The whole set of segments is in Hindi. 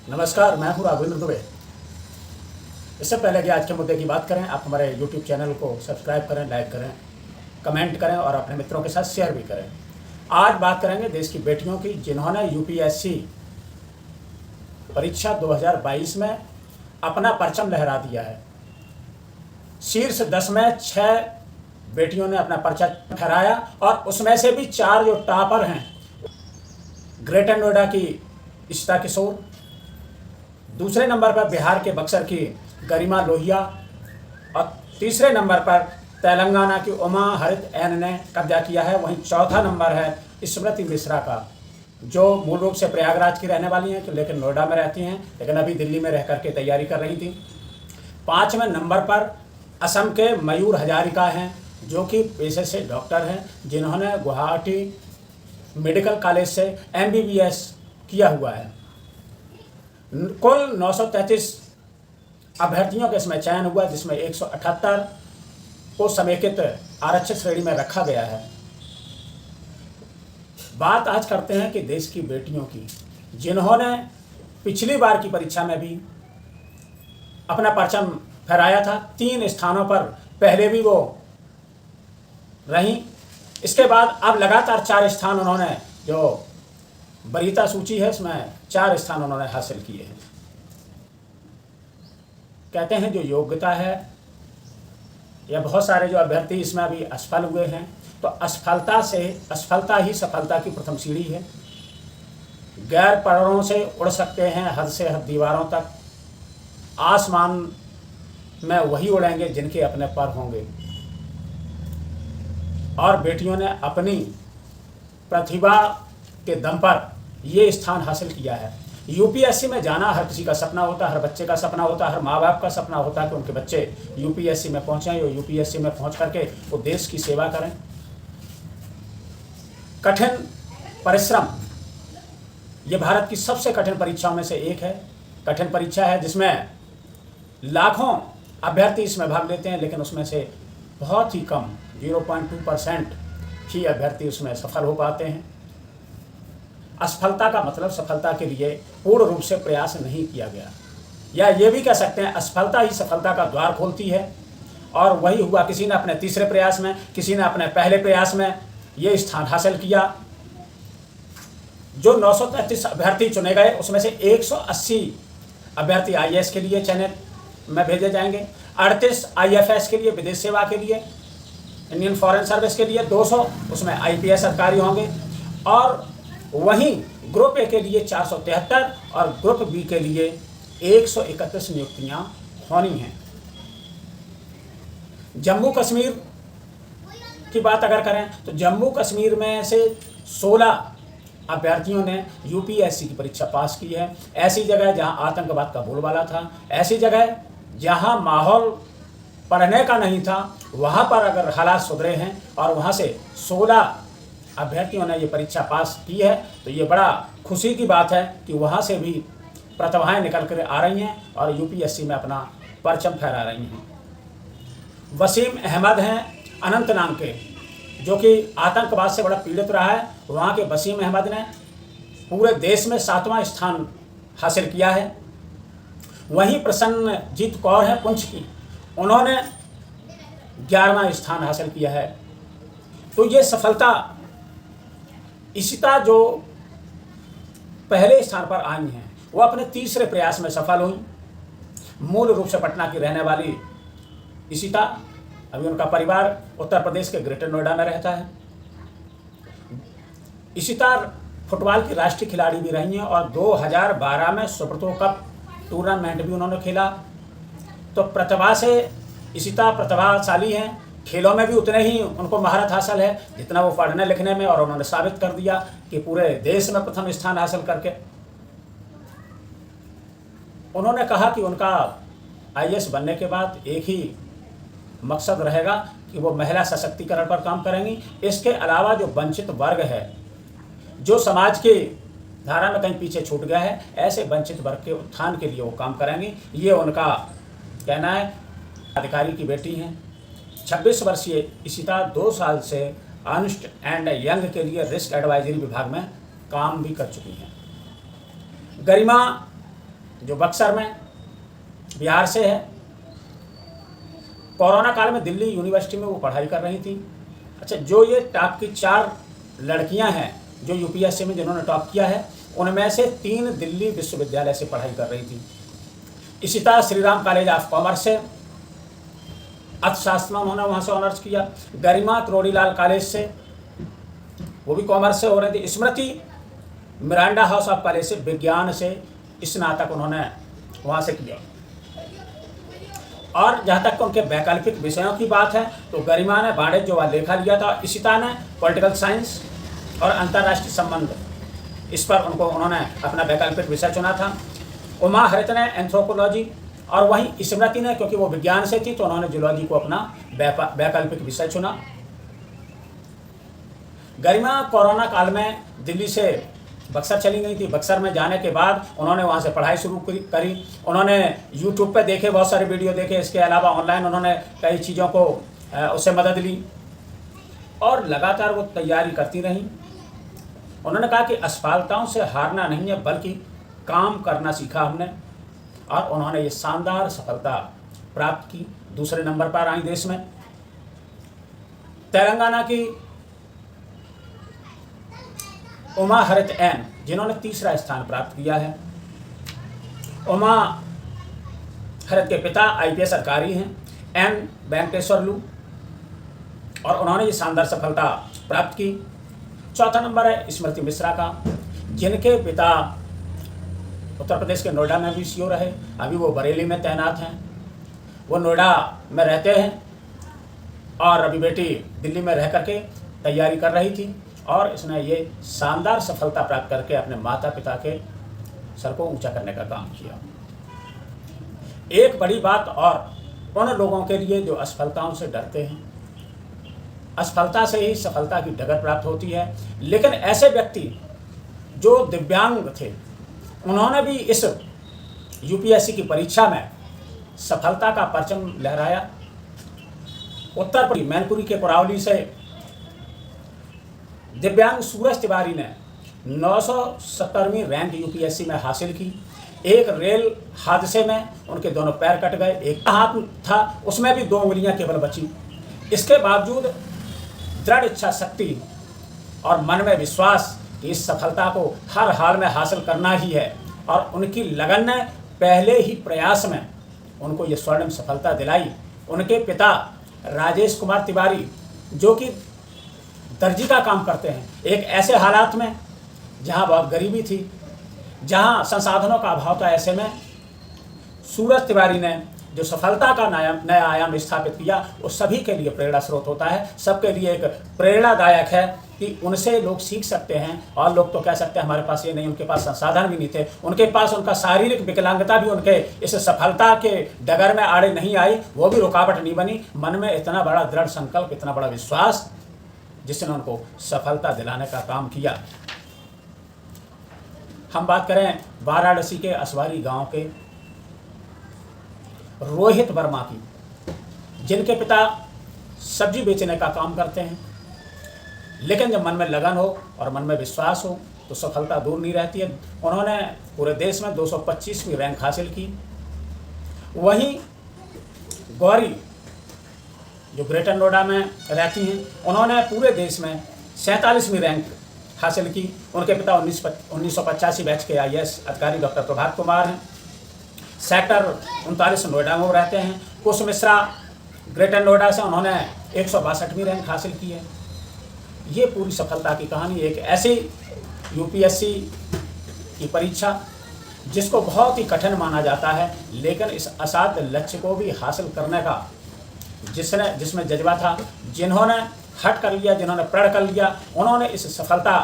नमस्कार, मैं हूँ राघवेंद्र दुबे। इससे पहले कि आज के मुद्दे की बात करें, आप हमारे YouTube चैनल को सब्सक्राइब करें, लाइक करें, कमेंट करें और अपने मित्रों के साथ शेयर भी करें। आज बात करेंगे देश की बेटियों की जिन्होंने यूपीएससी परीक्षा 2022 में अपना परचम लहरा दिया है। शीर्ष 10 में 6 बेटियों ने अपना परचम फहराया और उसमें से भी 4 जो टॉपर हैं, ग्रेटर नोएडा की इशिता किशोर, दूसरे नंबर पर बिहार के बक्सर की गरिमा लोहिया और तीसरे नंबर पर तेलंगाना की उमा हरित एन ने कब्जा किया है। वहीं चौथा नंबर है स्मृति मिश्रा का, जो मूल रूप से प्रयागराज की रहने वाली हैं लेकिन नोएडा में रहती हैं, लेकिन अभी दिल्ली में रह करके तैयारी कर रही थी। 5वें नंबर पर असम के मयूर हजारिका हैं, जो कि पेशे से डॉक्टर हैं, जिन्होंने गुवाहाटी मेडिकल कॉलेज से MBBS किया हुआ है। कुल 933 अभ्यर्थियों के इसमें चयन हुआ, जिसमें 178 को समेकित आरक्षित श्रेणी में रखा गया है। बात आज करते हैं कि देश की बेटियों की जिन्होंने पिछली बार की परीक्षा में भी अपना परचम फहराया था। 3 स्थानों पर पहले भी वो रहीं, इसके बाद अब लगातार 4 स्थान उन्होंने, जो वरीयता सूची है इसमें 4 स्थान उन्होंने हासिल किए हैं। कहते हैं जो योग्यता है, या बहुत सारे जो अभ्यर्थी इसमें अभी असफल हुए हैं, तो असफलता ही सफलता की प्रथम सीढ़ी है। गैर परों से उड़ सकते हैं हद से हद दीवारों तक, आसमान में वही उड़ेंगे जिनके अपने पर होंगे। और बेटियों ने अपनी प्रतिभा के दम पर ये स्थान हासिल किया है। यूपीएससी में जाना हर किसी का सपना होता है, हर बच्चे का सपना होता है, हर माँ बाप का सपना होता है कि उनके बच्चे यूपीएससी में पहुँचें, और यूपीएससी में पहुँच करके वो देश की सेवा करें। कठिन परिश्रम ये भारत की सबसे कठिन परीक्षाओं में से एक है। कठिन परीक्षा है जिसमें लाखों अभ्यर्थी इसमें भाग लेते हैं, लेकिन उसमें से बहुत ही कम 0.2% ही अभ्यर्थी उसमें सफल हो पाते हैं। असफलता का मतलब सफलता के लिए पूर्ण रूप से प्रयास नहीं किया गया, या ये भी कह सकते हैं असफलता ही सफलता का द्वार खोलती है। और वही हुआ, किसी ने अपने तीसरे प्रयास में, किसी ने अपने पहले प्रयास में ये स्थान हासिल किया। जो 933 अभ्यर्थी चुने गए, उसमें से 180 अभ्यर्थी IAS के लिए चयनित में भेजे जाएंगे, 38 IFS के लिए, विदेश सेवा के लिए, इंडियन फॉरेन सर्विस के लिए 200 उसमें IPS अधिकारी होंगे, और वहीं ग्रुप A के लिए 473 और ग्रुप B के लिए 131 नियुक्तियां होनी हैं। जम्मू कश्मीर की बात अगर करें तो जम्मू कश्मीर में से 16 अभ्यर्थियों ने यूपीएससी की परीक्षा पास की है। ऐसी जगह जहां आतंकवाद का बोलबाला था, ऐसी जगह जहां माहौल पढ़ने का नहीं था, वहां पर अगर हालात सुधरे हैं और वहां से 16 अभ्यर्थियों ने ये परीक्षा पास की है, तो ये बड़ा खुशी की बात है कि वहाँ से भी प्रतिभाएं निकल कर आ रही हैं और यूपीएससी में अपना परचम फहरा रही हैं। वसीम अहमद हैं अनंतनाग के, जो कि आतंकवाद से बड़ा पीड़ित रहा है। वहाँ के वसीम अहमद ने पूरे देश में 7वां स्थान हासिल किया है। वहीं प्रसन्नजीत कौर हैं पुंछ की, उन्होंने 11वां स्थान हासिल किया है। तो ये सफलता इशिता जो पहले स्थान पर आई हैं, वो अपने तीसरे प्रयास में सफल हुई। मूल रूप से पटना की रहने वाली इशिता, अभी उनका परिवार उत्तर प्रदेश के ग्रेटर नोएडा में रहता है। इशिता फुटबॉल की राष्ट्रीय खिलाड़ी भी रही हैं और 2012 में सुब्रतो कप टूर्नामेंट भी उन्होंने खेला। तो प्रतिभा से इशिता प्रतिभाशाली हैं, खेलों में भी उतने ही उनको महारत हासिल है जितना वो पढ़ने लिखने में, और उन्होंने साबित कर दिया कि पूरे देश में प्रथम स्थान हासिल करके। उन्होंने कहा कि उनका IAS बनने के बाद एक ही मकसद रहेगा कि वो महिला सशक्तिकरण पर काम करेंगी। इसके अलावा जो वंचित वर्ग है, जो समाज की धारा में कहीं पीछे छूट गया है, ऐसे वंचित वर्ग के उत्थान के लिए वो काम करेंगी, ये उनका कहना है। अधिकारी की बेटी हैं, 26 वर्षीय इशिता 2 साल से अर्नस्ट एंड यंग के लिए रिस्क एडवाइजरी विभाग में काम भी कर चुकी हैं। गरिमा जो बक्सर में बिहार से है। कोरोना काल में दिल्ली यूनिवर्सिटी में वो पढ़ाई कर रही थी। अच्छा, जो ये टॉप की 4 लड़कियां हैं जो यूपीएससी में जिन्होंने टॉप किया है, उनमें से 3 दिल्ली विश्वविद्यालय से पढ़ाई कर रही थी। इसी तरह Shri Ram college of commerce से अर्थशास्त्र में उन्होंने वहाँ से ऑनर्स किया। गरिमा त्रोड़ीलाल कॉलेज से, वो भी कॉमर्स से हो रही थी। स्मृति मिरांडा हाउस ऑफ कॉलेज से विज्ञान से स्नातक उन्होंने वहाँ से किया। और जहाँ तक उनके वैकल्पिक विषयों की बात है तो गरिमा ने वाणिज्य व लेखा लिया था, इशिता ने पॉलिटिकल साइंस और अंतर्राष्ट्रीय संबंध, इस पर उन्होंने अपना वैकल्पिक विषय चुना था। उमा हरित ने एंथ्रोपोलॉजी, और वहीं स्मृति ने, क्योंकि वो विज्ञान से थी तो उन्होंने जूलॉजी को अपना वैकल्पिक विषय चुना। गरिमा कोरोना काल में दिल्ली से बक्सर चली गई थी। बक्सर में जाने के बाद उन्होंने वहाँ से पढ़ाई शुरू करी। उन्होंने यूट्यूब पे देखे, बहुत सारे वीडियो देखे। इसके अलावा ऑनलाइन उन्होंने कई चीज़ों को उससे मदद ली और लगातार वो तैयारी करती रहीं। उन्होंने कहा कि असफलताओं से हारना नहीं है बल्कि काम करना सीखा हमने, और उन्होंने ये शानदार सफलता प्राप्त की। दूसरे नंबर पर आई देश में। तेलंगाना की उमा हरित एन, जिन्होंने तीसरा स्थान प्राप्त किया है। उमा हरित के पिता आईपीएस अधिकारी हैं, एन वेंकटेश्वरलू, और उन्होंने ये शानदार सफलता प्राप्त की। चौथा नंबर है स्मृति मिश्रा का, जिनके पिता उत्तर प्रदेश के नोएडा में भी सीओ रहे, अभी वो बरेली में तैनात हैं। वो नोएडा में रहते हैं और अभी बेटी दिल्ली में रह करके तैयारी कर रही थी, और इसने ये शानदार सफलता प्राप्त करके अपने माता पिता के सर को ऊंचा करने का काम किया। एक बड़ी बात और उन लोगों के लिए जो असफलताओं से डरते हैं, असफलता से ही सफलता की डगर प्राप्त होती है। लेकिन ऐसे व्यक्ति जो दिव्यांग थे, उन्होंने भी इस यूपीएससी की परीक्षा में सफलता का परचम लहराया। उत्तर प्रदेश मैनपुरी के कुरावली से दिव्यांग सूरज तिवारी ने 970वीं रैंक यूपीएससी में हासिल की। एक रेल हादसे में उनके दोनों पैर कट गए, एक हाथ था उसमें भी 2 उंगलियां केवल बची। इसके बावजूद दृढ़ इच्छा शक्ति और मन में विश्वास कि इस सफलता को हर हाल में हासिल करना ही है, और उनकी लगन ने पहले ही प्रयास में उनको ये स्वर्णिम सफलता दिलाई। उनके पिता राजेश कुमार तिवारी, जो कि दर्जी का काम करते हैं, एक ऐसे हालात में जहां बहुत गरीबी थी, जहां संसाधनों का अभाव था, ऐसे में सूरज तिवारी ने जो सफलता का नया आयाम स्थापित किया, वो सभी के लिए प्रेरणा स्रोत होता है, सबके लिए एक प्रेरणादायक है कि उनसे लोग सीख सकते हैं। और लोग तो कह सकते हैं हमारे पास ये नहीं, उनके पास संसाधन भी नहीं थे, उनके पास उनका शारीरिक विकलांगता भी उनके इस सफलता के डगर में आड़े नहीं आई, वो भी रुकावट नहीं बनी। मन में इतना बड़ा दृढ़ संकल्प, इतना बड़ा विश्वास, जिसने उनको सफलता दिलाने का काम किया। हम बात करें वाराणसी के असवारी गांव के रोहित वर्मा की, जिनके पिता सब्जी बेचने का काम करते हैं, लेकिन जब मन में लगन हो और मन में विश्वास हो तो सफलता दूर नहीं रहती है। उन्होंने पूरे देश में 225वीं रैंक हासिल की। वहीं गौरी, जो ग्रेटर नोएडा में रहती हैं, उन्होंने पूरे देश में 47वीं रैंक हासिल की। उनके पिता 1985 बैच के आईएएस अधिकारी डॉक्टर प्रभात कुमार हैं। सेक्टर 39 नोएडा में वो रहते हैं। कुश मिश्रा ग्रेटर नोएडा से, उन्होंने 162वीं रैंक हासिल की है। ये पूरी सफलता की कहानी एक ऐसी यूपीएससी की परीक्षा जिसको बहुत ही कठिन माना जाता है, लेकिन इस असाध्य लक्ष्य को भी हासिल करने का जिसमें जज्बा था, जिन्होंने हट कर लिया, जिन्होंने प्रण कर लिया, उन्होंने इस सफलता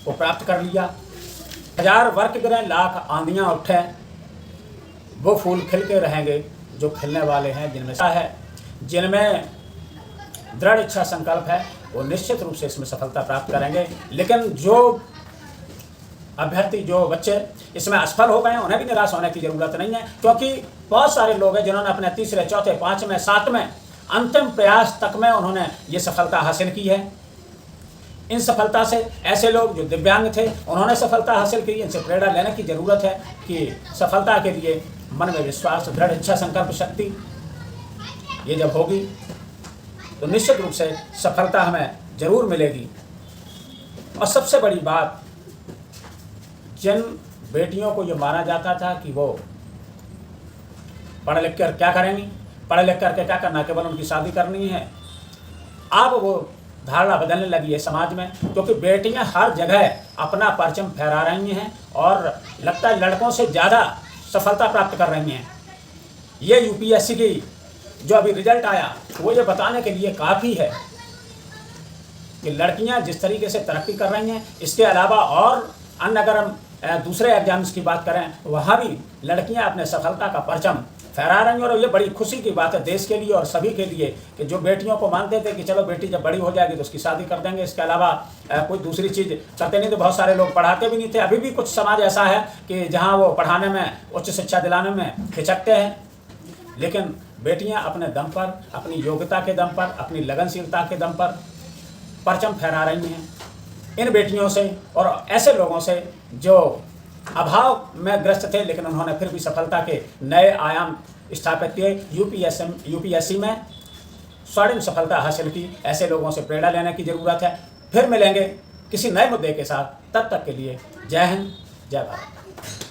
को प्राप्त कर लिया। 1000 वर्ग ग्रह लाख आंधियाँ उठे, वो फूल खिल के रहेंगे जो खिलने वाले हैं, जिनमें दृढ़ इच्छा संकल्प है, वो निश्चित रूप से इसमें सफलता प्राप्त करेंगे। लेकिन जो अभ्यर्थी, जो बच्चे इसमें असफल हो गए हैं, उन्हें भी निराश होने की ज़रूरत नहीं है, क्योंकि बहुत सारे लोग हैं जिन्होंने अपने तीसरे, चौथे, 5वें, 7वें अंतिम प्रयास तक में उन्होंने ये सफलता हासिल की है। इन सफलता से ऐसे लोग जो दिव्यांग थे उन्होंने सफलता हासिल की, इनसे प्रेरणा लेने की ज़रूरत है कि सफलता के लिए मन में विश्वास, दृढ़ इच्छा, संकल्प शक्ति ये जब होगी तो निश्चित रूप से सफलता हमें ज़रूर मिलेगी। और सबसे बड़ी बात, जिन बेटियों को ये माना जाता था कि वो पढ़ लिख कर क्या करेंगी, पढ़ लिख करके क्या करना, केवल उनकी शादी करनी है, अब वो धारणा बदलने लगी है समाज में, क्योंकि बेटियां हर जगह अपना परचम फहरा रही हैं और लगता है लड़कों से ज़्यादा सफलता प्राप्त कर रही हैं। ये यूपीएससी की जो अभी रिजल्ट आया वो ये बताने के लिए काफ़ी है कि लड़कियां जिस तरीके से तरक्की कर रही हैं, इसके अलावा और अन्य अगर हम दूसरे एग्जाम्स की बात करें वहाँ भी लड़कियां अपने सफलता का परचम फहरा रही हैं। और ये बड़ी खुशी की बात है देश के लिए और सभी के लिए कि जो बेटियों को मानते थे कि चलो बेटी जब बड़ी हो जाएगी तो उसकी शादी कर देंगे, इसके अलावा कोई दूसरी चीज़ करते नहीं, तो बहुत सारे लोग पढ़ाते भी नहीं थे। अभी भी कुछ समाज ऐसा है कि जहाँ वो पढ़ाने में, उच्च शिक्षा दिलाने में हिचकते हैं, लेकिन बेटियाँ अपने दम पर, अपनी योग्यता के दम पर, अपनी लगनशीलता के दम पर परचम फहरा रही हैं। इन बेटियों से और ऐसे लोगों से जो अभाव में ग्रस्त थे लेकिन उन्होंने फिर भी सफलता के नए आयाम स्थापित किए, यूपीएससी में स्वर्णिम सफलता हासिल की, ऐसे लोगों से प्रेरणा लेने की ज़रूरत है। फिर मिलेंगे किसी नए मुद्दे के साथ, तब तक के लिए जय हिंद, जय भारत।